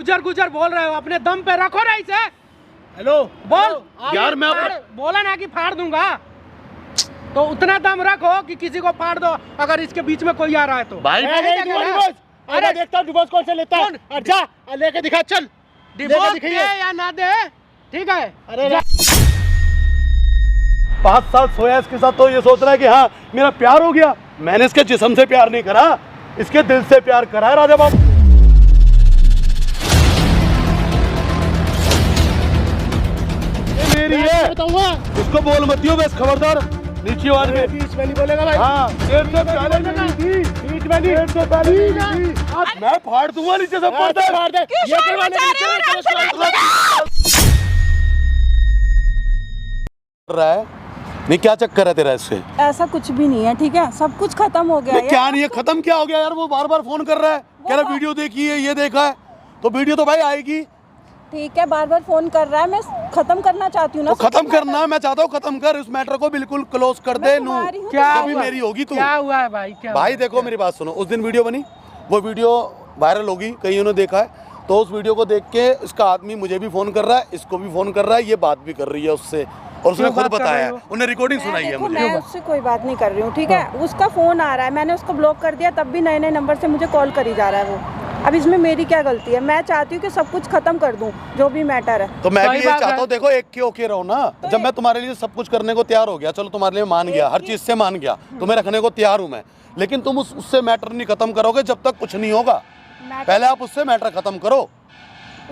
गुजर गुजर बोल रहे हो, अपने दम पे रखो ना इसे। हेलो बोल यार, मैं बोला ना कि फाड़ दूंगा, तो उतना दम रखो कि किसी को फाड़ दो अगर इसके बीच में कोई आ रहा है तो। भाई अरे देखता हूँ डिवोर्स कौन से लेता है, जा लेके दिखा, चल डिवोर्स दे या ना दे, ठीक है। अरे 5 साल सोया इसके साथ तो ये सोच रहा है कि हाँ मेरा प्यार हो गया। मैंने इसके जिस्म से प्यार नहीं करा, इसके दिल से प्यार करा है राजा बाबू। ये मेरी है, बताऊंगा इसको बोल मत दियो, बस खबरदार, नीचे आवाज में बीच में नहीं बोलेगा भाई। हाँ डेढ़ से पहले बीच में नहीं, से पहले मैं फाड़ दूंगा नीचे से, फाड़ दे ये करवाने रहा है। नहीं क्या चक्कर है तेरा इससे? ऐसा कुछ भी नहीं है, ठीक है, सब कुछ खत्म हो गया है। क्या नहीं है, खत्म क्या हो गया यार? वो बार बार फोन कर रहा है, कह रहा वीडियो देखी है, ये देखा है, तो वीडियो तो भाई आएगी। ठीक है, बार बार फोन कर रहा है, मैं खत्म करना चाहती हूँ ना। तो खत्म करना है, मैं चाहता हूँ खत्म कर इस मैटर को, बिल्कुल क्लोज कर दे। नू क्या अभी मेरी होगी तू? क्या हुआ है भाई? क्या भाई देखो मेरी बात सुनो, उस दिन वीडियो बनी, वो वीडियो वायरल होगी, कईयों ने देखा है, तो उस वीडियो को देख के इसका आदमी मुझे भी फोन कर रहा है, इसको भी फोन कर रहा है, ये बात भी कर रही है उससे, और उसने खुद बताया है, उन्हें रिकॉर्डिंग सुनाई है मुझे। मैं उससे कोई बात नहीं कर रही हूँ, ठीक है, उसका फोन आ रहा है, मैंने उसको ब्लॉक कर दिया, तब भी नए नए नंबर से मुझे कॉल करी जा रहा है वो। अब इसमें मेरी क्या गलती है? मैं चाहती हूँ कि सब कुछ खत्म कर दूं, जो भी मैटर है। तो मैं भी ये चाहता हूँ, देखो एक के ओके रहो ना। तो जब मैं तुम्हारे लिए सब कुछ करने को तैयार हो गया, चलो तुम्हारे लिए मान गया, हर चीज से मान गया, तुम्हें रखने को तैयार हूँ मैं, लेकिन तुम उससे मैटर नहीं खत्म करोगे जब तक कुछ नहीं होगा। पहले आप उससे मैटर खत्म करो।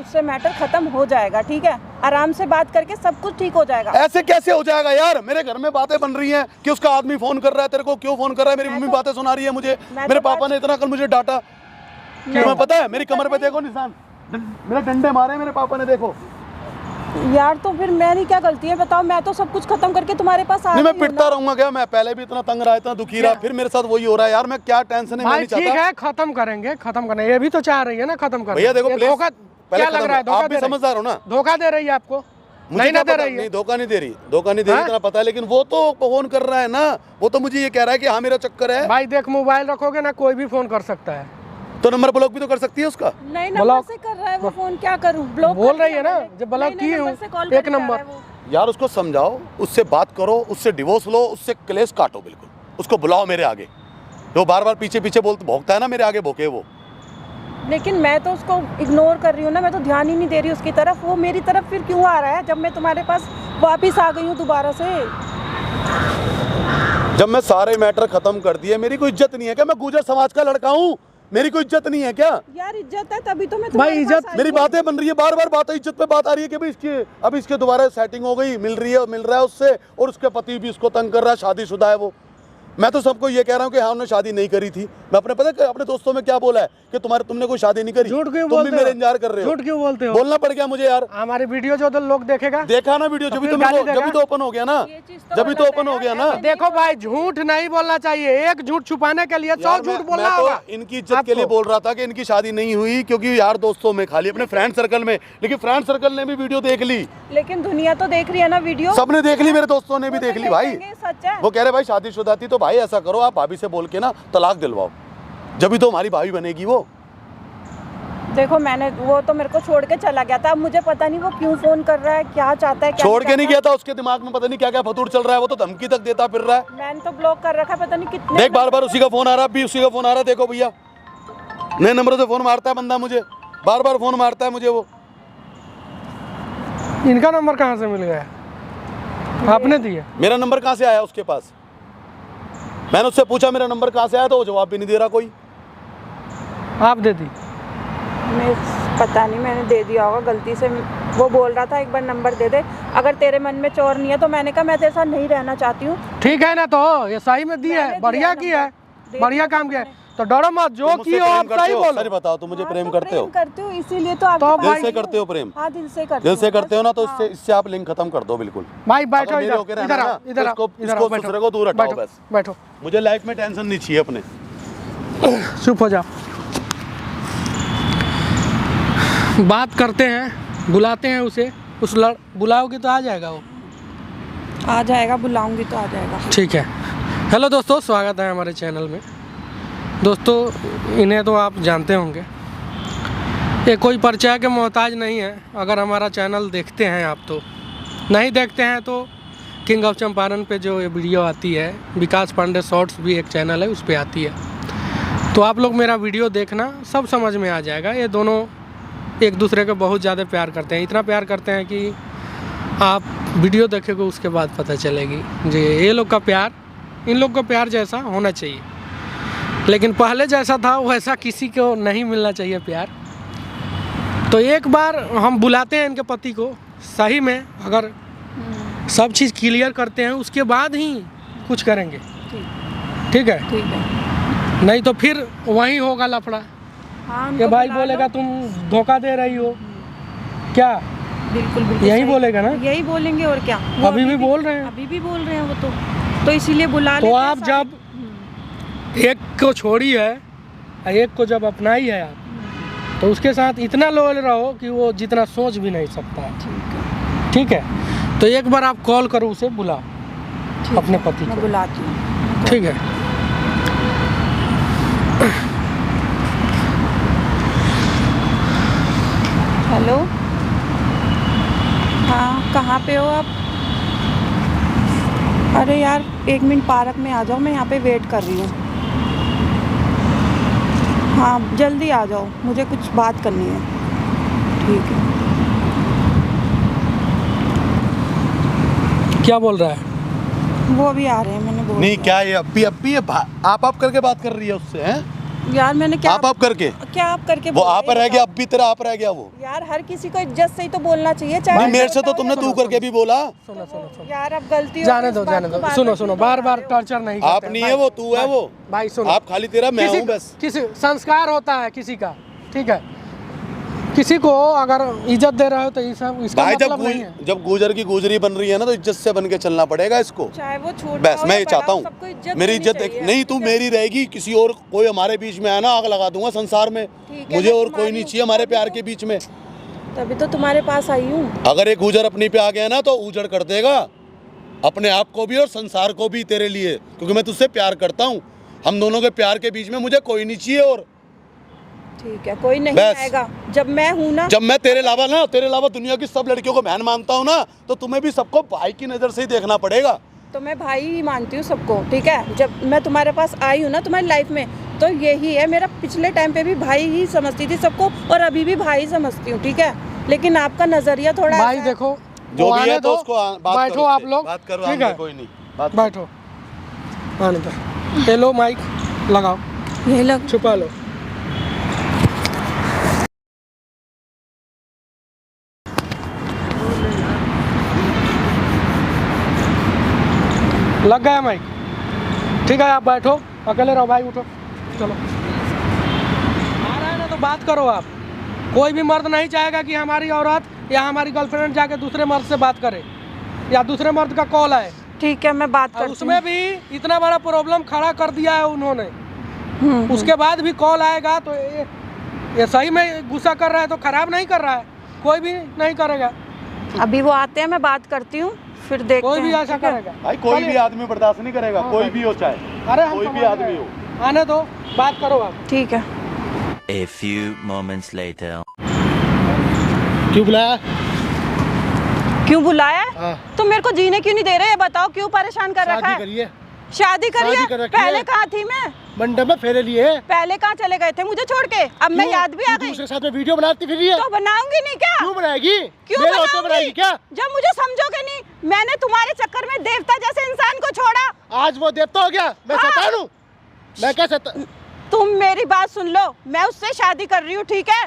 उससे मैटर खत्म हो जाएगा, ठीक है, आराम से बात करके सब कुछ ठीक हो जाएगा। ऐसे कैसे हो जाएगा यार? मेरे घर में बातें बन रही हैं कि उसका आदमी फोन कर रहा है, तेरे को क्यों फोन कर रहा है? मेरी मम्मी बातें सुना रही है मुझे, मेरे पापा ने इतना कल मुझे डांटा, तुम्हें पता है मेरी कमर पे देखो निशान, मेरे डंडे मारे मेरे पापा ने, देखो यार। तो फिर मेरी क्या गलती है बताओ? मैं तो सब कुछ खत्म करके तुम्हारे पास आ रही हूं। मैं पिटता रहूंगा क्या? मैं पहले भी इतना तंग रहा, इतना दुखी रहा, फिर मेरे साथ वही हो रहा है यार। मैं क्या टेंशन है, मैं नहीं चाहता। ठीक है, खत्म करेंगे, खत्म करेंगे, ये भी तो चाह रही है ना खत्म करना। भैया देखो धोखा क्या लग रहा है? आप भी समझदार हो ना? धोखा दे रही है आपको? नहीं ना दे रही है? नहीं धोखा नहीं दे रही, धोखा नहीं दे रही, इतना पता है, लेकिन वो तो फोन कर रहा है ना, वो तो मुझे ये कह रहा है कि हाँ मेरा चक्कर है। भाई देख, मोबाइल रखोगे ना, कोई भी फोन कर सकता है, तो नंबर ब्लॉक भी तो कर सकती है उसका। नहीं नंबर से कर रहा है वो फोन, क्या करूं? ब्लॉक बोल रही है ना, जब ब्लॉक की हूँ एक नंबर। यार उसको समझाओ, उससे बात करो, उससे डिवोर्स लो, उससे क्लेश काटो, बिल्कुल उसको बुलाओ मेरे आगे। जो बार बार पीछे पीछे भोंकता है ना, मेरे आगे भोंके वो। लेकिन मैं तो उसको इग्नोर कर रही हूँ ना, मैं तो ध्यान ही नहीं दे रही उसकी तरफ। वो मेरी तरफ फिर क्यों आ रहा है जब मैं तुम्हारे पास वापिस आ गई हूँ दोबारा से? जब मैं सारे मैटर खत्म कर दिए, मेरी कोई इज्जत नहीं है क्या? मैं गुर्जर समाज का लड़का हूँ, मेरी कोई इज्जत नहीं है क्या? यार इज्जत है, तभी तो मैं भाई इज्जत, मेरी बातें बन रही है, बार बार बात इज्जत पे बात आ रही है कि भाई इसकी अब इसके दोबारा सेटिंग हो गई, मिल रहा है उससे, और उसके पति भी इसको तंग कर रहा है, शादीशुदा है वो। मैं तो सबको ये कह रहा हूँ कि हाँ उन्होंने शादी नहीं करी थी। मैं अपने पता है अपने दोस्तों में क्या बोला है कि तुमने कोई शादी नहीं करी, झूठ क्यों तुम बोलते भी मेरे इंतजार कर रहे हो। झूठ क्यों बोलते हो? बोलना पड़ गया मुझे यार। हमारी वीडियो जो तो लोग देखेगा, देखा ना वीडियो, जब तो ओपन हो गया ना, जब तो ओपन हो गया ना। देखो भाई, झूठ नहीं बोलना चाहिए, एक झूठ छुपाने के लिए 100 झूठ बोलना होगा। इनकी इज्जत के लिए बोल रहा था कि इनकी शादी नहीं हुई, क्योंकि यार दोस्तों में खाली अपने फ्रेंड सर्कल में, लेकिन फ्रेंड सर्कल ने भी वीडियो देख ली, लेकिन दुनिया तो देख रही है ना वीडियो, सबने देख ली, मेरे दोस्तों ने भी देख ली भाई। सच है। वो कह रहे भाई शादीशुदा थी, तो भाई ऐसा करो आप भाभी से बोल के ना तलाक दिलवाओ, जब भी तो हमारी भाभी बनेगी वो। देखो मैंने, वो तो मेरे को छोड़ के चला गया था, अब मुझे पता नहीं वो क्यों फोन कर रहा है, क्या चाहता है, क्या छोड़ के नहीं गया था, उसके दिमाग में पता नहीं क्या क्या फतूर चल रहा है, वो तो धमकी तक देता फिर रहा है। मैंने तो ब्लॉक कर रखा है, पता नहीं कितने। देख बार बार उसी का फोन आ रहा है, अभी उसी का फोन आ रहा है, देखो भैया नए नंबरों से फोन मारता है बंदा, मुझे बार बार फोन मारता है मुझे वो। इनका नंबर कहाँ से मिल गया? आपने दिया? मेरा नंबर कहाँ से आया उसके पास? मैंने उससे पूछा मेरा नंबर कहाँ से आया, तो वो जवाब भी नहीं दे रहा कोई। आप दे दी? मैं पता नहीं, मैंने दे दिया होगा गलती से। वो बोल रहा था एक बार नंबर दे दे, अगर तेरे मन में चोर नहीं है, तो मैंने कहा मैं तेरे साथ नहीं रहना चाहती हूँ। ठीक है ना, तो ये सही में दी है, बढ़िया की है, बढ़िया काम किया है, तो डरो मत, जो की हो आप सही बोलो। सच बताओ, तुम मुझे प्रेम करते हो? करती हूँ, इसीलिए तो आपके पास दिल से करते हो प्रेम? हाँ दिल से करते हो ना, तो इससे आप लिंक खत्म कर दो बिल्कुल। भाई बैठो इधर, इसको दूसरे को दूर हटाओ बस। बैठो, मुझे लाइफ में टेंशन नहीं चाहिए अपने। चुप हो जाओ, बात करते हैं, बुलाते हैं उसे, बुलाओगे तो आ जाएगा, वो आ जाएगा, बुलाऊंगी तो आ जाएगा। ठीक है। हेलो दोस्तों, स्वागत है हमारे चैनल में। दोस्तों इन्हें तो आप जानते होंगे, ये कोई परिचय के मोहताज नहीं है। अगर हमारा चैनल देखते हैं आप, तो नहीं देखते हैं तो किंग ऑफ चंपारण पे जो ये वीडियो आती है, विकास पांडे शॉर्ट्स भी एक चैनल है, उस पर आती है। तो आप लोग मेरा वीडियो देखना, सब समझ में आ जाएगा। ये दोनों एक दूसरे को बहुत ज़्यादा प्यार करते हैं, इतना प्यार करते हैं कि आप वीडियो देखेंगे उसके बाद पता चलेगी जी। ये लोग का प्यार, इन लोग का प्यार जैसा होना चाहिए, लेकिन पहले जैसा था वैसा किसी को नहीं मिलना चाहिए प्यार। तो एक बार हम बुलाते हैं इनके पति को, सही में अगर सब चीज़ क्लियर करते हैं उसके बाद ही कुछ करेंगे। ठीक है, ठीक है। नहीं तो फिर वहीं होगा लफड़ा। हाँ, कि भाई बोलेगा तुम धोखा दे रही हो क्या? बिल्कुल बिल्कुल यही सही। बोलेगा ना, यही बोलेंगे और क्या। वो अभी भी बोल रहे हैं। अभी भी बोल रहे हैं वो तो इसीलिए बुला तो लेते हैं आप सारे। जब एक को छोड़ी है, एक को जब अपनाई है आप, तो उसके साथ इतना लोयल रहो कि वो जितना सोच भी नहीं सकता है। ठीक है, तो एक बार आप कॉल करो, उसे बुलाओ, ठीक अपने है, पति मैं को। बुलाती हूँ। ठीक है, हेलो, हाँ कहाँ पे हो आप? अरे यार 1 मिनट पार्क में आ जाओ, मैं यहाँ पे वेट कर रही हूँ। हाँ जल्दी आ जाओ, मुझे कुछ बात करनी है। ठीक है। क्या बोल रहा है? वो अभी आ रहे हैं, मैंने बोल नहीं दिया। क्या ये अप्पी आप करके बात कर रही है उससे, हैं? यार मैंने क्या आप करके क्या आप करके वो बोला? आप रह गया, अब भी तेरा आप रह गया वो। यार हर किसी को इज्जत से ही तो बोलना चाहिए। नहीं मेरे से तो तुमने तू करके भी बोला। सुनो सुनो सुनो, यार अब गलती हो जाने गई, दो इस जाने बात को दो, बार-बार सुनो क्यों सुनो, दोहरा बार बार रहे हो? टॉर्चर नहीं करते आप हैं, नहीं भाई। है वो, तू है वो। भाई सुनो, आप खाली तेरा मैं हूँ बस। किसी संस्कार होता है किसी का, ठीक है? किसी को अगर इज्जत दे रहे हो तो इसका भाई मतलब नहीं है। जब गुजर की गुजरी बन रही है ना, तो इज्जत से बन के चलना पड़ेगा इसको। चाहे वो छोटा बस हो मैं या ये बड़ा चाहता हो, हूँ सबको इज्जत मेरी देनी इज्जत चाहिए। नहीं, तू मेरी रहेगी, किसी और कोई हमारे बीच में आना, आग लगा दूंगा संसार में। ठीक है, मुझे मैं और कोई तुम्हारी नहीं हूँ, चाहिए हमारे तभी प्यार तो- के बीच में। तभी तो तुम्हारे पास आई हूँ। अगर एक गुजर अपनी पे आ गया ना, तो उजड़ कर देगा अपने आप को भी और संसार को भी तेरे लिए, क्योंकि मैं तुझसे प्यार करता हूँ। हम दोनों के प्यार के बीच में मुझे कोई नहीं चाहिए और। ठीक है, कोई नहीं बस। आएगा जब मैं हूँ ना। जब मैं तेरे अलावा दुनिया की सब लड़कियों को बहन मानता हूँ ना, तो तुम्हें भी सबको भाई की नज़र से ही देखना पड़ेगा। तो मैं भाई ही मानती हूँ सबको, ठीक है? जब मैं तुम्हारे पास आई हूँ ना तुम्हारी लाइफ में, तो यही है मेरा। पिछले टाइम पे भी भाई ही समझती थी सबको, और अभी भी भाई समझती हूँ, ठीक है? लेकिन आपका नजरिया थोड़ा भाई ऐसा है। देखो, जो वो भी आने है तो दो, उसको बात बैठो करो आप उससे, लोग, बात करो, ठीक आने है? कोई नहीं बात। बैठो, आने दो। ये लो माइक लगाओ, ये लग छुपा लो। लग गया माइक, ठीक है? आप बैठो, अकेले रहो भाई, उठो, चलो। आ रहा है ना तो बात करो आप। कोई भी मर्द नहीं चाहेगा कि हमारी औरत या हमारी गर्लफ्रेंड जाके दूसरे मर्द से बात करे, या दूसरे मर्द का कॉल आए। ठीक है, मैं बात और करती उसमें हूँ। भी इतना बड़ा प्रॉब्लम खड़ा कर दिया है उन्होंने। उसके बाद भी कॉल आएगा तो ये सही में गुस्सा कर रहा है तो खराब नहीं कर रहा है, कोई भी नहीं करेगा, अभी वो आते हैं, मैं बात करती हूँ, फिर देखते कोई भी हैं, ऐसा ठीक है? करेगा। भाई कोई भी चलिए। आदमी बर्दाश्त नहीं करेगा, हाँ कोई भाई। भी हो चाहे, अरे हम कोई भी समझ आदमी गए। हो। आने दो, बात करो आप। ठीक है। A few moments later. क्यों बुलाया? क्यों बुलाया? हाँ। तुम मेरे को जीने क्यों नहीं दे रहे? ये बताओ, क्यों परेशान कर रखा है? करिए, शादी करी शादी है? कर रखी है। पहले कहाँ थी मैं? मंडप में फेरे लिए। पहले कहाँ चले गए थे मुझे छोड़ के? अब मैं याद भी आ गई। दूसरे साथ में वीडियो बनाती फिर रही है। तो बनाऊंगी नहीं क्या? क्यों बनाएगी? क्यों मेरे होते बनाऊंगी? बनाएगी क्या? जब मुझे समझोगे नहीं। मैंने तुम्हारे चक्कर में देवता जैसे इंसान को छोड़ा। आज वो देवता हो गया, मैं हाँ। शैतान हूँ। मैं क्या शैतान? तुम मेरी बात सुन लो, मैं उससे शादी कर रही हूँ, ठीक है?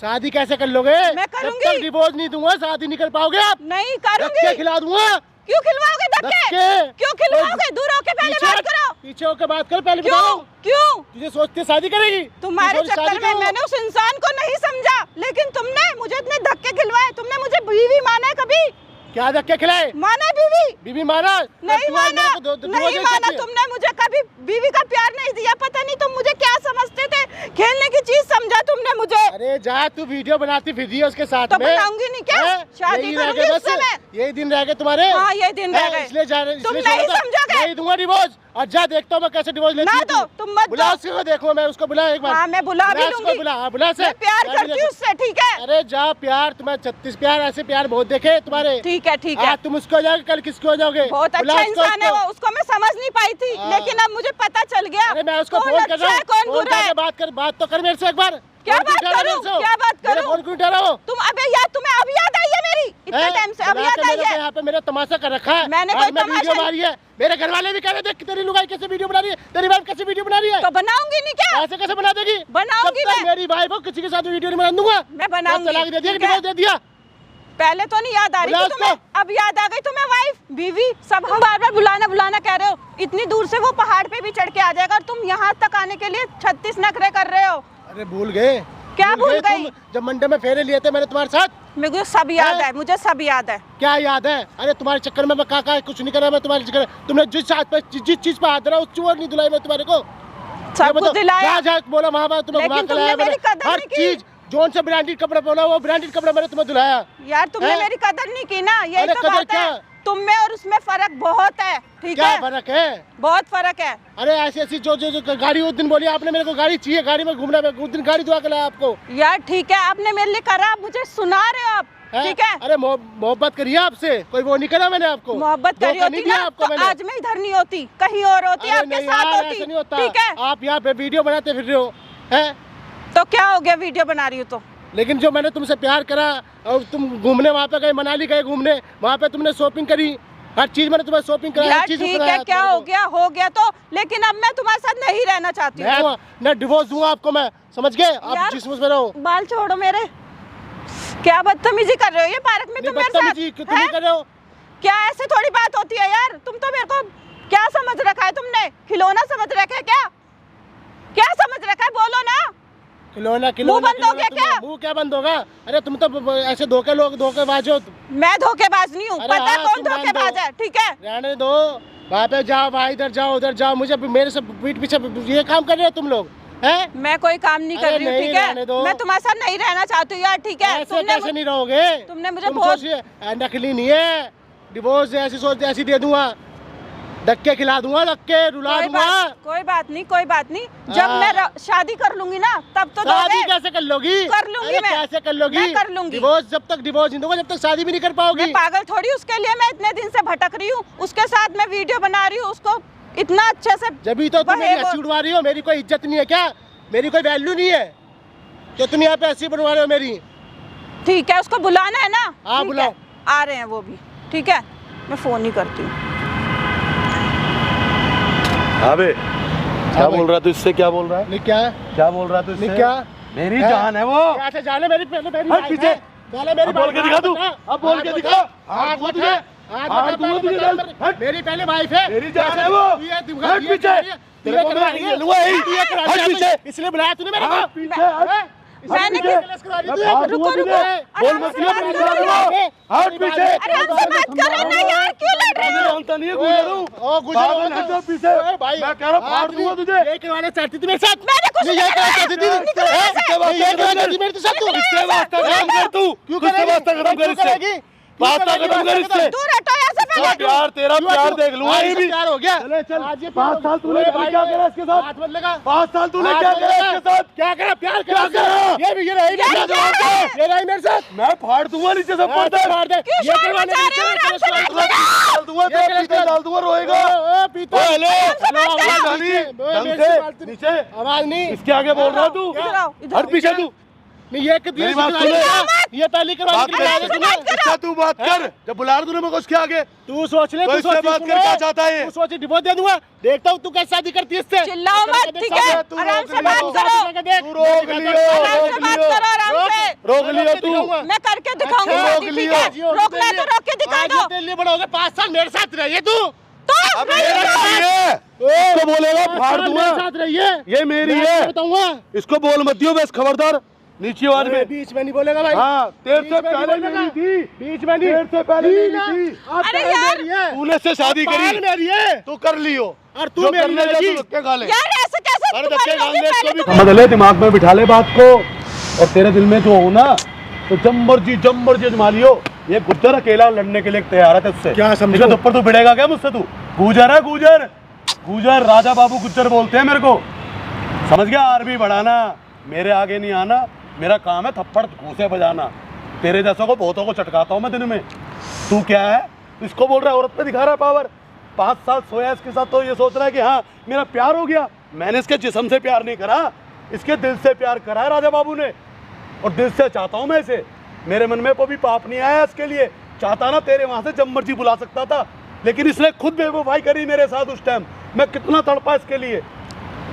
शादी कैसे कर लोगे? मैं करूंगी। जब तक डिवोर्स नहीं दूंगा शादी नहीं कर पाओगे आप। नहीं धक्के करूंगी। खिला दूंगा। क्यों खिलवाओगे धक्के? धक्के। क्यों खिलवाओगे? दूर होके पहले बात करो। पीछे होकर बात कर, पहले क्यों? बताओ। क्यों? तुझे सोचते शादी करेगी? तुम्हारे तू सोच चक्कर शादी में करो। मैंने उस इंसान को नहीं समझा, लेकिन तुमने मुझे इतने धक्के खिलवाए। तुमने मुझे बीवी माना है कभी? क्या धक्के खिलाए? माना है बीवी? बीबी माना? नहीं तू आज माना, मेरे को नहीं दे माना। सकती है। तुमने मुझे कभी बीवी का प्यार नहीं दिया। पता नहीं तुम मुझे क्या समझते थे, खेलने की चीज समझा तुमने मुझे। अरे जा, तू वीडियो बनाती फिर रही है उसके साथ तो में। बनाऊंगी नहीं क्या? हैं? शादी यही रह करूंगी गए उससे बस। मैं। यही दिन रह गए तुम्हारे। हाँ, यही दिन रह हैं? गए। इसलिए तुम नहीं समझोगे। नहीं दूंगा डिवोर्स। और जा देखता हूँ मैं कैसे डिवोर्स लेती ना है दो, तुम मत बुला दो। उसी को, देखो मैं उसको बुला एक बार। हाँ मैं बुला भी लूंगी। बुला से मैं प्यार करती हूँ उससे, ठीक है। अरे जा प्यार, तुम्हें 36 प्यार, ऐसे प्यार बहुत देखे तुम्हारे। ठीक है ठीक है। आज तुम उसको हो जाओगे, कल किसको हो जाओगे? बहुत अच्छा इंसान है वो, उसको मैं समझ नहीं पाई थी, लेकिन अब मुझे पता चल गया। अरे मैं उसको कौन फोन कर अच्छा रहा है हूँ, कौन फोन बुरा है। करके बात तो कर मेरे से एक बार। क्या फोन क्यों बात उठा रहा करूं? मेरे से? क्या बात मेरा करूं? फोन क्यों उठा रहा हो? तुम अबे यार तुम्हें अब याद आई है मेरी, इतने टाइम से अब बुला याद के आई मेरे को है। यहाँ पे मेरा तमाशा कर रखा है। मैंने आज कोई मैं वीडियो तमाशा मारी है, मेरे घर वाले भी कह रहे थे कि तेरी लुगाई कैसे वीडियो बना रही है, तेरी वाइफ कैसे वीडियो बना रही है। तो बनाऊंगी नहीं क्या? ऐसे कैसे बना देगी? बनाऊंगी जब तक मैं। मेरी वाइफ हो किसी के साथ वीडियो नहीं बना दूंगा। मैं बनाऊंगी। तलाक दे दिया कि ठीक है। डिवोर्स दे दिया? पहले तो नहीं याद आ रही बुला थी तुम्हें, उसको। अब याद आ गई तुम्हें। वाइफ बीवी सब हम बार बार बुलाना बुलाना कह रहे हो। इतनी दूर से वो पहाड़ पे भी चढ़ के आ जाएगा और तुम यहाँ तक आने के लिए 36 नखरे कर रहे हो। अरे भूल गए? क्या भूल गई? तुम जब मंडे में फेरे लिए थे मैंने तुम्हारे साथ, मेरे को सब याद है, मुझे सब याद है। क्या याद है? अरे तुम्हारे चक्कर में मैं काका कुछ नहीं करा, मैं तुम्हारे चक्कर तुमने जिस चीज पे हाथ धरा उस चोर नहीं दिलाई मैं तुम्हारे को। सब कुछ दिलाया, जा बोला वहाँ पर तुम्हें लेकिन घुमा के तुमने लाया मेरी मैंने। कदर हर नहीं की। चीज जोन से ब्रांडेड कपड़ा पहना वो ब्रांडेड कपड़ा मैंने तुम्हें दिलाया। यार तुमने हैं? मेरी कदर नहीं की ना, यही अरे तो कदर बात क्या? है। तुम में और उसमें फर्क बहुत है, ठीक क्या है। फर्क है? बहुत फर्क है। अरे ऐसी ऐसी जो जो जो गाड़ी उस दिन बोली आपने मेरे को गाड़ी चाहिए, गाड़ी में घूमना, मैं उस दिन गाड़ी दुआ के लाया आपको। यार ठीक है, आपने मेरे लिए करा, आप मुझे सुना रहे हो आप, हैं? ठीक है। अरे मोहब्बत करिए आपसे, कोई वो नहीं करा मैंने आपको। मोहब्बत करी धोखा नहीं होती दिया ना आपको तो मैंने। आज मैं इधर नहीं होती, कहीं और होती, अरे आपके नहीं साथ यार, होती, ऐसा नहीं होता। ठीक है। आप यहाँ पे वीडियो बनाते फिर रहे हो, हैं? तो क्या हो गया, वीडियो बना रही हो तो? लेकिन जो मैंने तुमसे प्यार करा और तुम घूमने वहाँ पे गए, मनाली गए घूमने, वहाँ पे तुमने शॉपिंग करी, हर चीज मैंने तुम्हें शॉपिंग करा, यार हर चीज ठीक है, क्या हो गया तो, लेकिन अब मैं तुम्हारे साथ नहीं रहना चाहती हूँ। मैं डिवोर्स दूंगा आपको, मैं समझ गए। आप यार, जिस में रहो। बाल छोड़ो मेरे, क्या बदतमीजी कर रहे हो ये पार्क में तुम मेरे साथ? तुम ही कर रहे हो। क्या ऐसे थोड़ी बात होती है यार? तुम तो मेरे को क्या समझ रखा है तुमने? खिलौना समझ रखा है क्या? क्या समझ रखा है, बोलो ना। खिलौना मुंह बंद हो गया क्या? मुंह क्या बंद होगा? अरे तुम तो ऐसे धोखेबाज हो। मैं धोखेबाज नहीं हूँ, अरे पता है हाँ, कौन तुम मान धोखेबाज दो। है, ठीक है। रहने दो, वहाँ पे जाओ, वहाँ इधर जाओ उधर जाओ, मुझे मेरे से पीठ पीछे ये काम कर रहे हो तुम लोग, हैं? मैं कोई काम नहीं कर अरे रही हूँ, नहीं, ठीक रहने है। दो। मैं तुम्हारे साथ नहीं रहना चाहती हूँ यार, ठीक है। ऐसे कैसे नहीं रहोगे? तुमने मुझे तुम बहुत सोचिए, नकली नहीं है डिवोर्स, ऐसी सोच ऐसी दे दूंगा, धक्के खिला दूंगा, धक्के रुला दूंगा। कोई बात नहीं। जब मैं शादी कर लूंगी ना तब तो शादी दोगे। कैसे कर लोगी? कर लूंगी अरे मैं। कैसे कर लोगी? मैं कर लूंगी। डिवोर्स जब तक डिवोर्स नहीं दूंगा जब तक शादी भी नहीं कर पाओगी। मैं पागल थोड़ी, उसके लिए मैं इतने दिन से भटक रही हूँ, उसके साथ मैं वीडियो बना रही हूँ, उसको इतना अच्छे से। जब तो तुम मेरी हंसी उड़वा रही हो, मेरी कोई इज्जत नहीं है क्या? मेरी कोई वैल्यू नहीं है तो तुम यहाँ पे हंसी बनवा रहे हो मेरी? ठीक है, उसको बुलाना है ना? हाँ, ठीक बुलाओ। है, आ रहे हैं वो भी, ठीक है। मैं फोन ही करती हूँ। हाँ बे, क्या बोल रहा तू इससे? क्या बोल रहा है? नहीं क्या? क्या बोल रहा तू इससे? नहीं क्या? मेरी जान है वो। कैसे जान है मेरी? पहले मेरी हट वाइफ पीछे। है। पहले मेरी अब बोल के वाइफ दिखा तू। है। अब बोल के दिखा। हाथ दूंगा तुझे। तुझे। हाथ हाथ दूंगा तुझे। हट। मेरी पहले वाइफ है। मेरी जान है वो। हट पीछे। तेरे को मैं नहीं लूंगा यही। हट पीछे। इसलिए बुलाया तूने मेरे हट को? पीछे। हट। मैंने पीछे। रुको तुझे। रुको, बोल मत किया मेरी जान है वो। हट पीछे। अरे हमसे बात करो ना यार, क्यों लड़ रहे हो? जानता नहीं है गुजर हूँ। ओ गुजर पागल है तो पीछे। मैं कह रहा हूँ फाड़ दूंगा तुझे। ये करवाना चाहती थी मेरे साथ? मैंने कुछ ये नहीं करवाना करा। चाहती थी? निकलो यहाँ से। किससे वास्ता ये करवाना खत्म चाहती कर? मेरे साथ तू? किससे वास्ता खत्म कर तू? क्यों किससे करेगी? वास्ता खत्म कर क्यों इससे? करेगी? वास्ता खत्म कर इससे। दूर हटो यहाँ से तेरा पहले। प्यार तेरा प्यार देख लूंगा ये भी। प्यार हो गया। चले चल। आज ये 5 साल तूने क्या करा इसके साथ? हाथ मत लगा। 5 साल तूने क्या करा इसके साथ? क्या करा? प्यार क्या करा? ये भी ये रही मेरे साथ। ये रही मेरे साथ। मैं फाड़ दूंगा नीचे से फाड़ दे, फाड़ दे। क्यों ये शोर करवाने मचा के रहे हो? लिए आराम से तेरे बात को डाल दूंगा ये तेरे क्या पीछे डाल दूंगा रोएगा। ओ पीता। ओ हेलो हेलो, आवाज गाली नहीं। ढंग से नीचे आवाज नहीं। इसके आगे बोल रहा तू। इधर आओ, इधर हट आओ। पीछे तू। नहीं ये मेरी बात सुन ले। ये पहली करवाने बात के लिए आया कर तूने। अच्छा तू बात कर। जब बुला रहा तूने मेरे को उसके आगे तू सोच ले, तो तू इससे सोच बात कर क्या चाहता है ये? तू सोच डिवोर्स दे दूंगा। देखता हूँ तू कैसे शादी करती है इससे। चिल्लाओ मत, ठीक है? तू आराम रोक से बात लियो। करो, तू रोक लियो आराम से रोक बात लियो करो, आराम से। रोक लियो तू। मैं करके दिखाऊंगी अच्छा, शादी, रोक ठीक लियो। है? रोकना है तो रोक के दिखा दो। तेरे लिए बड़ा हो गया, 5 साल मेरे साथ रहिए तू। तो अब मेरा नहीं है। इसको बोलेगा फाड़ मेरे दूंगा। साथ रहिए। ये मेरी मैं है। बताऊंगा। इसको बोल मत दियो बस, खबरदार नीचे वाले अरे में। बीच में नहीं बोलेगा भाई। हाँ तेरे बीच से में नहीं पहले बोलेगा। मेरी थी। बीच में नहीं। तेरे से पहले जी मेरी ना। थी। अब अरे पहले यार। मेरी है। तूने से शादी अब पहले करी मेरी है। तू कर लियो और तू जो मेरी करने जा लगी। तू धक्के खा ले। यार ऐसे कैसे? अरे तुम्हारी धक्के खा होगी ले पहले इसको भी। तुम्हें। समझ ले, दिमाग में बिठा ले बात को। और तेरे दिल में जो हो ना तो जम मर्जी अजमा लियो। ये गुज्जर अकेला लड़ने के लिए तैयार है तुझसे। क्या समझो? इसके ऊपर तू भिड़ेगा क्या मुझसे? तू गुजर है गुजर। गुजर राजा बाबू गुज्जर बोलते हैं मेरे को, समझ गया? आरबी बढ़ाना, मेरे आगे नहीं आना, मेरा काम है थप्पड़ घूसे बजाना। तेरे जैसों को बहुतों को चटकाता हूँ मैं दिन में। तू क्या है? इसको बोल रहा है औरत पे दिखा रहा है पावर। 5 साल सोया इसके साथ तो ये सोच रहा है कि हाँ मेरा प्यार हो गया। मैंने इसके जिस्म से प्यार नहीं करा, इसके दिल से प्यार करा है राजा बाबू ने, और दिल से चाहता हूँ मैं इसे। मेरे मन में कोई पाप नहीं आया इसके लिए। चाहता ना तेरे वहाँ से जब मर्जी बुला सकता था, लेकिन इसने खुद बेवफाई करी मेरे साथ उस टाइम। मैं कितना तड़पा इसके लिए,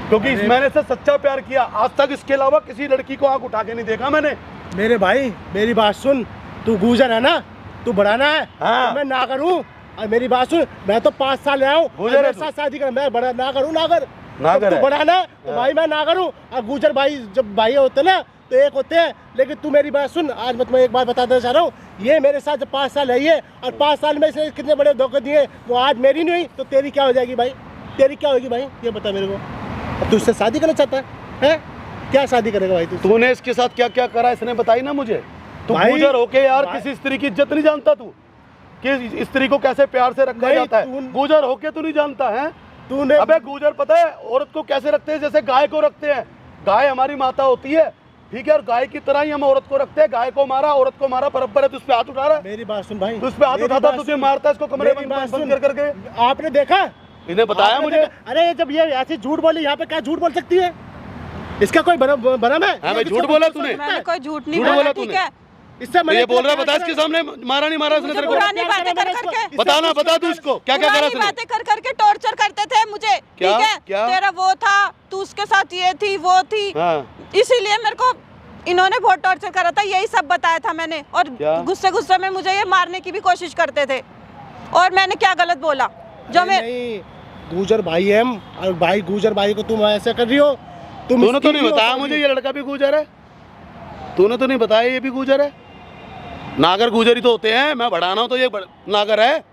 क्योंकि मैंने इससे सच्चा प्यार किया। आज तक इसके अलावा किसी लड़की को आँख उठा के नहीं देखा मैंने। मेरे भाई मेरी बात सुन, तू गुजर है ना, तू बढ़ाना है। हाँ। तो मैं ना करूँ, और मेरी बात सुन, मैं तो 5 साल आया हूँ, मेरे साथ शादी कर, मैं बड़ा ना करूँ, ना कर तू बढ़ाना तो भाई मैं ना करूँ। और गुजर भाई जब भाई होते ना तो एक होते हैं, लेकिन तू मेरी बात सुन, आज मैं तुम्हें एक बात बताना चाह रहा हूँ। ये मेरे साथ जब 5 साल है ये, और 5 साल में इसने कितने बड़े धोखे दिए, वो आज मेरी नहीं हुई तो तेरी क्या हो जाएगी भाई? तेरी क्या होगी भाई, ये बता मेरे को। तू इससे शादी करना चाहता है? क्या शादी करेगा भाई तू? तूने इसके साथ क्या क्या करा इसने बताई ना मुझे। तू गुजर होके यार किसी स्त्री की इज्जत नहीं जानता तू, कि स्त्री को कैसे प्यार से रखा जाता है। गुजर होके तू नहीं जानता है? तूने अबे गुजर पता है औरत को कैसे रखते हैं? जैसे गाय को रखते हैं। गाय हमारी माता होती है, ठीक है, और गाय की तरह ही हम औरत को रखते हैं। गाय को मारा, औरत को मारा, बराबर है। तू उस पे हाथ उठा रहा है? मेरी बात सुन भाई, तू उस पे हाथ उठाता तुझे मारता, इसको कमरे में बंद कर करके। आपने देखा? इन्हें बताया मुझे। अरे जब ये ऐसी झूठ बोली, यहाँ पे क्या झूठ बोल सकती है? इसका कोई भरम है? हाँ भाई, झूठ बोला तूने। मैंने कोई झूठ नहीं झूठ बोला, बोला ठीक तूने। है? इससे ये बोल रहा है, बता इसके सामने मारा नहीं मारा इसने तेरे को? पुरानी बातें कर करके, बताना, बता तू इसको क्या क्या करा पुरानी इसने। बातें कर करके टॉर्चर करते थे मुझे, क्या? ठीक है? क्या? तेरा वो था, तू उसके साथ ये थी, वो थी, इसीलिए मेरे को इन्होंने बहुत टॉर्चर करा था। यही सब बताया था मैंने, और गुस्से गुस्से में मुझे ये मारने की भी कोशिश करते थे। और मैंने क्या गलत बोला? जो मैं गुजर भाई है हम, और भाई गुजर भाई को तुम ऐसे कर रही हो। तूने तो नहीं बताया मुझे ये लड़का भी गुजर है। तूने तो नहीं बताया ये भी गुजर है। नागर गुजर ही तो होते हैं, मैं बढ़ाना हूँ तो ये नागर है।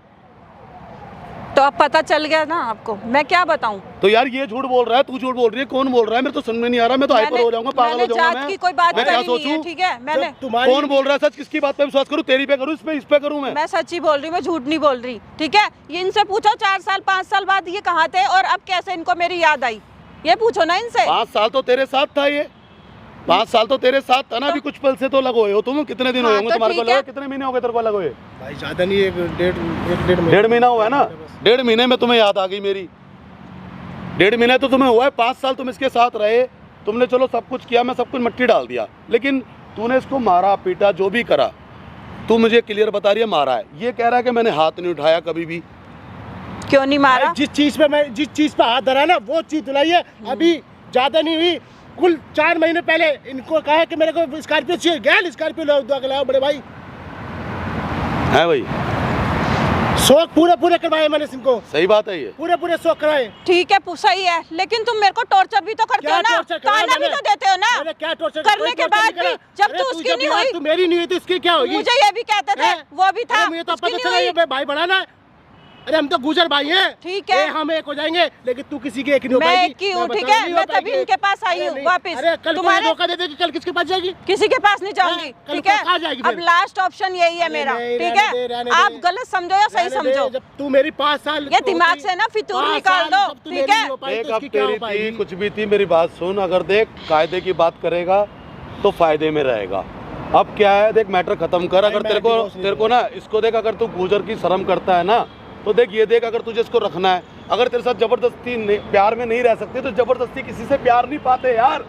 तो अब पता चल गया ना आपको, मैं क्या बताऊं? तो यार ये झूठ बोल रहा है, तू झूठ बोल रही है, कौन बोल रहा है? मेरे तो समझ में नहीं आ रहा। मैं तो हाइपर हो जाऊंगा, पागल हो जाऊंगा मैं। की कोई बात मैं क्या करी नहीं है, सोचूं? ठीक है? मैंने कौन बोल रहा है सच? किसकी बात पे विश्वास करूं? तेरी पे करूं, इस पे करूं? मैं सच ही बोल रही हूँ, मैं झूठ नहीं बोल रही, ठीक है? ये इनसे पूछो 4 साल 5 साल बाद ये कहाँ थे और अब कैसे इनको मेरी याद आई, ये पूछो ना इनसे। 5 साल तो तेरे साथ था ये, 5 साल तो तेरे साथ था ना। अभी कुछ पल से तो लगे हो तुम। कितने दिन हुए होंगे तुम्हारे को लगे? कितने महीने हो गए तेरे को लगे हुए? भाई ज्यादा नहीं, डेढ़ महीना हुआ है ना। 1.5 महीने में तुम्हें याद आ गई मेरी। 1.5 महीने तो तुम्हें हुआ है। 5 साल तुम इसके साथ रहे, तुमने चलो सब कुछ किया, मैं सब कुछ मिट्टी डाल दिया, लेकिन तूने इसको मारा पीटा जो भी करा। तू मुझे क्लियर बता रही है मारा है। ये कह रहा है कि मैंने हाथ नहीं उठाया कभी भी। क्यों नहीं मारा? जिस चीज पे हाथ धरा ना वो चीज धुलाई है। अभी ज्यादा नहीं हुई, कुल 4 महीने पहले इनको कहा है कि मेरे को स्कॉर्पियो चाहिए। गैल स्कॉर्पियो लाओ बड़े भाई। है भाई, शौक पूरे करवाए मैंने इनको। सही बात है ये, पूरे शौक कराए। ठीक है, सही है, लेकिन तुम मेरे को टॉर्चर भी तो करते हो ना, ताना भी तो देते हो ना। मैंने क्या टॉर्चर करने के बाद भी जब तू उसकी नहीं हुई, तू मेरी नहीं हुई तो इसकी क्या होगी? मुझे ये भी कहते थे, वो भी था। मुझे तो पता चला ये भाई बढ़ाना है। अरे हम तो गुजर भाई हैं, ठीक है, हम एक हो जाएंगे, लेकिन तू किसी के एक नहीं हो पाएगी। मैं एक ही हूँ, ठीक है? मैं तभी इनके पास आई हूँ वापस। अरे कल तुम्हारे धोखा दे देगी, कल किसके पास जाएगी? किसी के पास नहीं जाऊंगी, ठीक है? अब लास्ट ऑप्शन यही है मेरा, ठीक है? आप गलत समझो या सही समझो, जब तू मेरी 5 साल ये दिमाग से ना फितूर निकाल दो, ठीक है? देख अब तेरी थी कुछ भी थी, मेरी बात सुन। अगर देख कायदे की बात करेगा तो फायदे में रहेगा। अब क्या है, देख मैटर खत्म कर। अगर तेरे को ना इसको देख, अगर तू गुजर की शर्म करता है ना, तो देख ये देख, अगर तुझे इसको रखना है, अगर तेरे साथ जबरदस्ती प्यार में नहीं रह सकते तो जबरदस्ती किसी से प्यार नहीं पाते यार।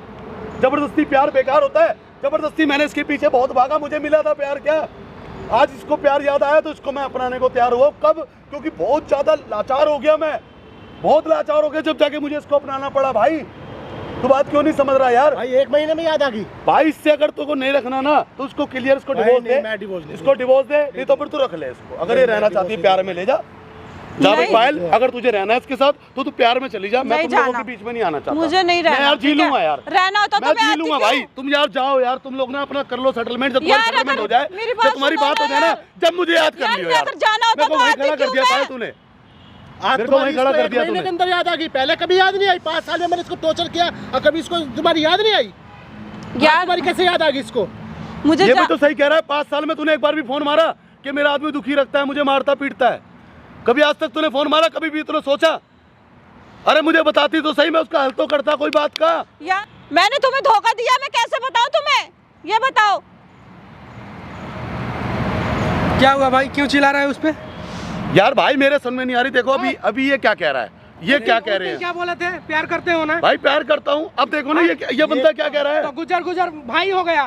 जबरदस्ती प्यार बेकार होता है। जबरदस्ती मैंने इसके पीछे बहुत भागा, मुझे मिला था प्यार क्या। आज इसको प्यार याद आया तो इसको मैं अपनाने को तैयार हुआ। कब? क्योंकि बहुत ज्यादा लाचार हो गया मैं, बहुत लाचार हो गया जब जाके मुझे इसको अपनाना पड़ा। भाई तू बात क्यों नहीं समझ रहा यार? भाई 1 महीने में याद आ गई। भाई इससे अगर तुमको नहीं रखना ना तो उसको क्लियर, इसको डिवोर्स दे, इसको डिवोर्स दे, नहीं तो फिर तू रख ले इसको। अगर ये रहना चाहती है प्यार में ले जा भाई पायल। अगर तुझे रहना है इसके साथ तो तू प्यार में चली जा। मैं तुम लोगों के बीच में नहीं आना चाहता। मुझे नहीं रहना, मैं यार जी लूंगा यार, रहना होता तो मैं जी लूंगा भाई। तुम यार जाओ यार, तुम लोग ना अपना कर लो सेटलमेंट। जब तुम्हारी सेटलमेंट हो जाए, जब तुम्हारी बात हो जाए ना, जब मुझे याद कर लियो यार। मेरे को वहीं खड़ा कर दिया पायल तूने, मेरे को वहीं खड़ा कर दिया तूने। अंदर याद आ गई, पहले कभी याद नहीं आई। 5 साल में मैंने इसको टॉर्चर किया और कभी इसको तुम्हारी याद नहीं आई। यार तुम्हारी कैसे याद आ गई इसको? मुझे ये भी तो सही कह रहा है। 5 साल में तूने एक बार भी फोन मारा कि मेरा आदमी दुखी रखता है, मुझे मारता पीटता है? कभी आज तक तूने फोन मारा? कभी भी तूने सोचा? अरे मुझे बताती तो सही, मैं उसका हल तो करता कोई बात का। या मैंने तुम्हें धोखा दिया, मैं कैसे बताऊं तुम्हें, ये बताओ। क्या हुआ भाई, क्यों चिल्ला रहा है उस पे? यार भाई मेरे समझ में नहीं आ रही। देखो अभी ये क्या कह रहा है, ये क्या कह रहे हैं? क्या बोले थे, प्यार करते हो ना? भाई प्यार करता हूँ। अब देखो ना ये बंदा क्या कह रहा है। तो गुजर भाई हो गया,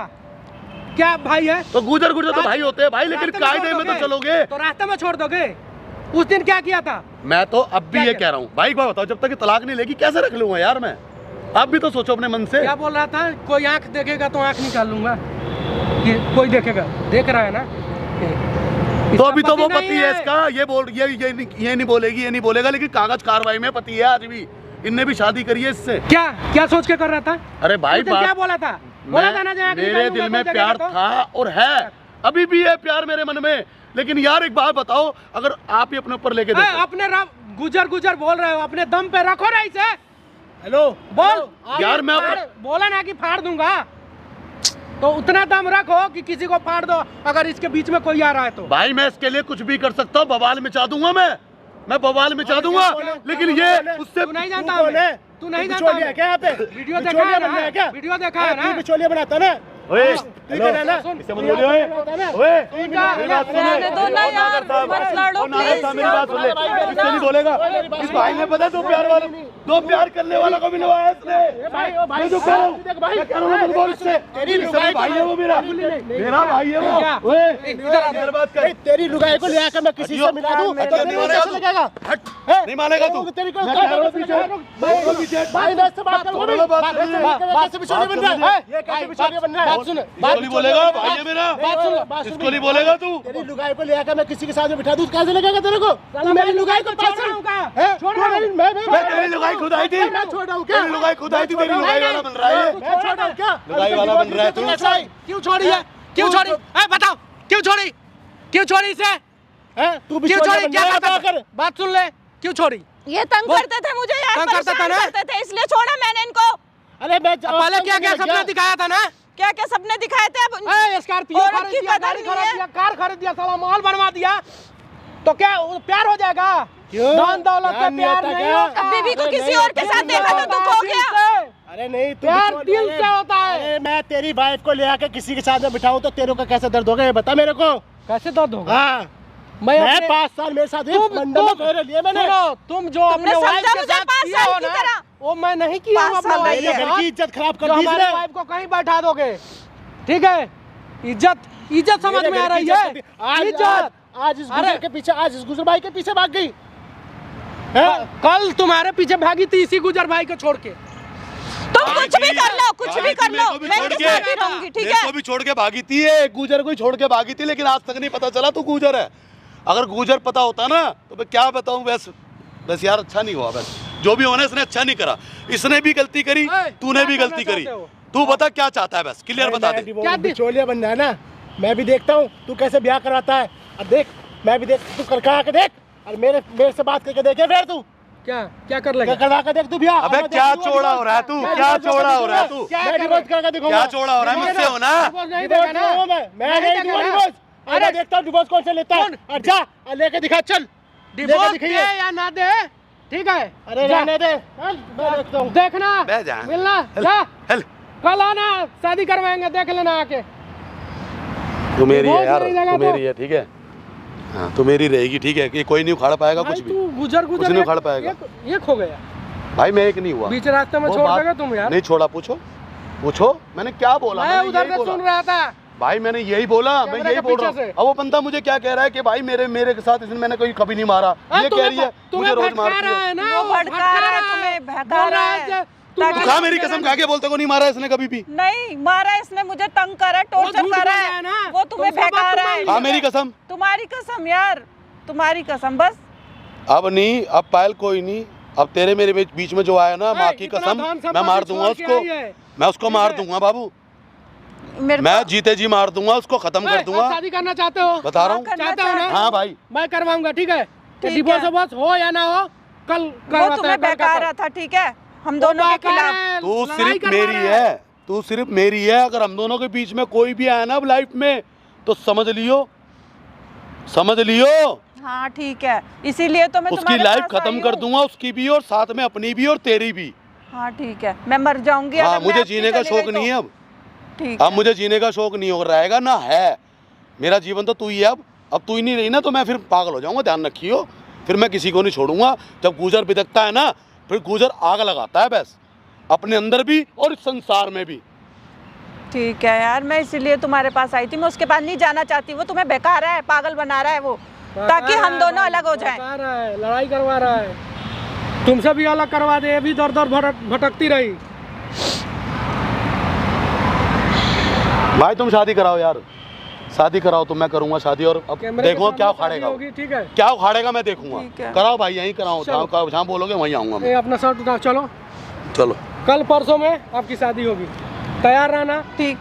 क्या भाई है? तो गुजर तो भाई होते हैं भाई, लेकिन कायदे में तो चलोगे। तो रास्ते में छोड़ दोगे? उस दिन क्या किया था? मैं तो अब भी ये कह रहा हूँ भाई, बताओ जब तक तलाक नहीं लेगी कैसे रख लूंगा यार मैं? आप भी तो सोचो अपने मन से। क्या बोल रहा था? कोई आंख देखेगा तो आंख निकाल लूंगा। कोई देखेगा, देख रहा है ना? तो अभी तो वो पति है इसका, ये नहीं बोलेगी, ये नहीं बोलेगा, लेकिन कागज कार्रवाई में पति है आज भी। इनने भी शादी करी है इससे। क्या सोच के कर रहा था? अरे भाई क्या बोला था? बोला था ना मेरे दिल में प्यार था और है, अभी भी है प्यार मेरे मन में। लेकिन यार एक बात बताओ, अगर आप ही अपने ऊपर लेके देखो। अपने गुजर बोल रहे हो, अपने दम पे रखो ना इसे। हेलो बोल यार, मैं बोला ना कि फाड़ दूंगा, तो उतना दम रखो कि किसी को फाड़ दो अगर इसके बीच में कोई आ रहा है तो। भाई मैं इसके लिए कुछ भी कर सकता हूँ, बवाल मचा दूंगा मैं बवाल मचा दूंगा। लेकिन ये उससे तू नहीं जानता, तू नहीं जानता क्या यहाँ पे? वीडियो देखा है ना? क्या वीडियो देखा है ना? बिचौलिया बनाता ना। ओए इससे मत बोलियो। ओए रहने दो ना यार, मत लड़ो प्लीज। मेरी बात सुन ले, इससे नहीं बोलेगा। इस भाई ने पता दो प्यार करने वाला को भी नवाया इसने। मैं जो कह रहा हूँ बोल इससे, तेरी भाई है वो, मेरा भाई है वो। ओए इधर बात कर। तेरी लुगाई को ले आकर मैं किसी से मिला दूं तो कैसे लगेगा? नहीं मानेगा तू? तेरी को भाई मैं इससे बात करूंगा, बात से बिचौलिया बन रहा है। ये कैसे बिचौलिया बन रहा है? बात नहीं बोलेगा, भाई है मेरा। इसको नहीं बोलेगा तू। तेरी लुगाई को ले आकर मैं किसी के साथ बिठा दूं कैसे लगेगा तेरे को? तू मेरी लुगाई को पास मैं तेरी लुगाई खुद आई थी। मैं छोड़ रहा हूं क्या? तेरी लुगाई खुद आई थी, तेरी लुगाई वाला बन रहा है। मैं छोड़ रहा हूं क्या? लुगाई वाला बन रहा है तू। क्यों छोड़ी है? क्यों छोड़ी? बताओ क्यों छोड़ी? क्यों छोड़ी इसे? तू क्यों छोड़ी? क्या करता? बात सुन ले, क्यों छोड़ी? ये तंग करते थे मुझे यार, परेशान करते थे, इसलिए छोड़ा मैंने इनको। अरे मैं पहले क्या सपना दिखाया था ना? क्या सपने दिखाए थे? अब स्कॉर्पियो खरीद दिया, गाड़ी खरीद दिया, कार खरीद दिया, साला माल बनवा दिया, तो क्या प्यार हो जाएगा? धन दौलत से प्यार नहीं होता। बीवी को किसी और के साथ देखा तो दुख हो गया। अरे नहीं, प्यार दिल से होता है। मैं तेरी वाइफ को ले आके किसी के साथ में बिठाऊं तो तेरे को कैसे दर्द होगा ये बता मेरे को। कैसे दर्द होगा? हाँ मैं 5 साल मेरे साथ लिए मैंने। तुम जो अपने वाइफ के साथ किया हो ना, वो मैं नहीं किया हूं अपने वाइफ के साथ। इज्जत खराब कर दी हमारे वाइफ को कहीं बैठा दोगे, ठीक है? इज्जत समझ में आ रही है? इज्जत आज इस गुजर के पीछे, आज इस गुजर भाई के पीछे भाग गई। कल तुम्हारे पीछे भागी थी इसी गुजर भाई को छोड़ के। तुम कुछ भी कर लो, कुछ भी कर लो, मैं इनके साथ ही रहूंगी, ठीक है? मेरे को भी छोड़ के भागी थी, एक गुजर को ही छोड़ के भागी थी, लेकिन आज तक नहीं पता चला तू गुजर है। अगर गुजर पता होता ना तो मैं क्या बताऊं। बस यार अच्छा नहीं हुआ, बस जो भी होना इसने अच्छा नहीं करा। इसने भी गलती करी, तूने भी गलती करी। तू बता क्या चाहता है, बस क्लियर बता दे। क्या बिचौलिया बन रहा है ना? मैं भी देखता हूँ तू कैसे ब्याह करवाता है। अब देख, मैं भी देख, तू करवा के देख और मेरे से बात करके देखे फिर तू क्या कर लेगा? करवा के देख तू ब्याह। अबे क्या चौड़ा हो रहा है तू? क्या चौड़ा हो रहा है तू? मैं डिवोर्स करके दिखाऊंगा। क्या चौड़ा हो रहा है? मुझसे हो ना? मैं नहीं दूंगा डिवोर्स। अरे देखता हूँ डिवोर्स कौन से लेता है। और जा लेके दिखा, चल डिवोर्स दे या ना दे, ठीक है? अरे रहने दे, मैं देखता हूँ। देखना, जा मिलना, जा कल आना, शादी करवाएंगे, देख लेना आके। तू मेरी है यार, तू मेरी है, ठीक है? हाँ तू मेरी रहेगी, ठीक है? कि कोई नहीं उखाड़ पाएगा कुछ भी। तू गुजर नहीं उखाड़ पाएगा। ये खो गया भाई, मैं एक नहीं हुआ। बीच रास्ते में छोड़ देगा तुम यार? नहीं छोड़ा। पूछो मैंने क्या बोला? मैं उधर से सुन रहा था भाई, मैंने यही बोला, मैं यही बोल रहा हूँ। अब वो बंदा मुझे क्या कह रहा है कि भाई मेरे के साथ इसने मैंने कोई कभी नहीं मारा। ये कह रही है मुझे रोज मारती है ना, वो भड़का रहा है, तुम्हें बहका रहा है। तू खा मेरी कसम खा के बोलते को नहीं मारा इसने कभी भी। नहीं मारा इसने, मुझे तंग करा, टॉर्चर करा है, वो तुम्हें बहका रहा है। हाँ मेरी कसम, तुम्हारी कसम यार, तुम्हारी कसम। बस अब नहीं, अब पायल कोई नहीं। अब तेरे मेरे बीच में जो आया ना, माँ की कसम, मैं मार दूंगा उसको। मैं उसको मार दूंगा बाबू, मैं जीते जी मार दूंगा उसको, खत्म कर दूंगा। शादी करना चाहते हो? बता रहा हूँ, चाहते हो ना? हाँ भाई मैं करवाऊंगा, ठीक है? डिवोर्स हो या ना हो, कल वो तुम्हें बहका रहा था, ठीक है? हम दोनों के खिलाफ। तू सिर्फ मेरी है, तू सिर्फ मेरी है। अगर हम दोनों के बीच में कोई भी आया ना लाइफ में तो समझ लियो हाँ ठीक है, इसीलिए तो मैं उसकी तुम्हारे लाइफ पास खत्म आई कर हूँ। दूंगा, उसकी भी और साथ में अपनी भी और तेरी भी। हाँ ठीक है, मैं मर जाऊंगी हाँ, अगर मैं मुझे आपकी जीने का चली शौक गई तो। नहीं है अब। ठीक अब है। मुझे जीने का शौक नहीं हो रहेगा ना है। मेरा जीवन तो तू ही है अब तू ही नहीं रही ना तो मैं फिर पागल हो जाऊंगा, ध्यान रखियो। फिर मैं किसी को नहीं छोड़ूंगा। जब गुजर बिदकता है ना, फिर गुजर आग लगाता है बस, अपने अंदर भी और इस संसार में भी। ठीक है यार, मैं इसीलिए तुम्हारे पास आई थी, मैं उसके पास नहीं जाना चाहती। वो तुम्हें बेकार है, पागल बना रहा है वो, ताकि हम दोनों अलग हो जाएं। बता रहा है, लड़ाई करवा रहा है, तुमसे भी अलग करवा दे। अभी दर दर भटकती रही। भाई तुम शादी कराओ यार, शादी कराओ तो मैं करूंगा शादी। और अब देखो क्या उखाड़ेगा, ठीक है, क्या उखाड़ेगा मैं देखूंगा। ठीक है। कराओ भाई, यहीं कराओ, जहाँ बोलोगे वहीं आऊंगा मैं। अपना शर्ट उतार, चलो चलो कल परसों में आपकी शादी होगी, तैयार रहना। ठीक।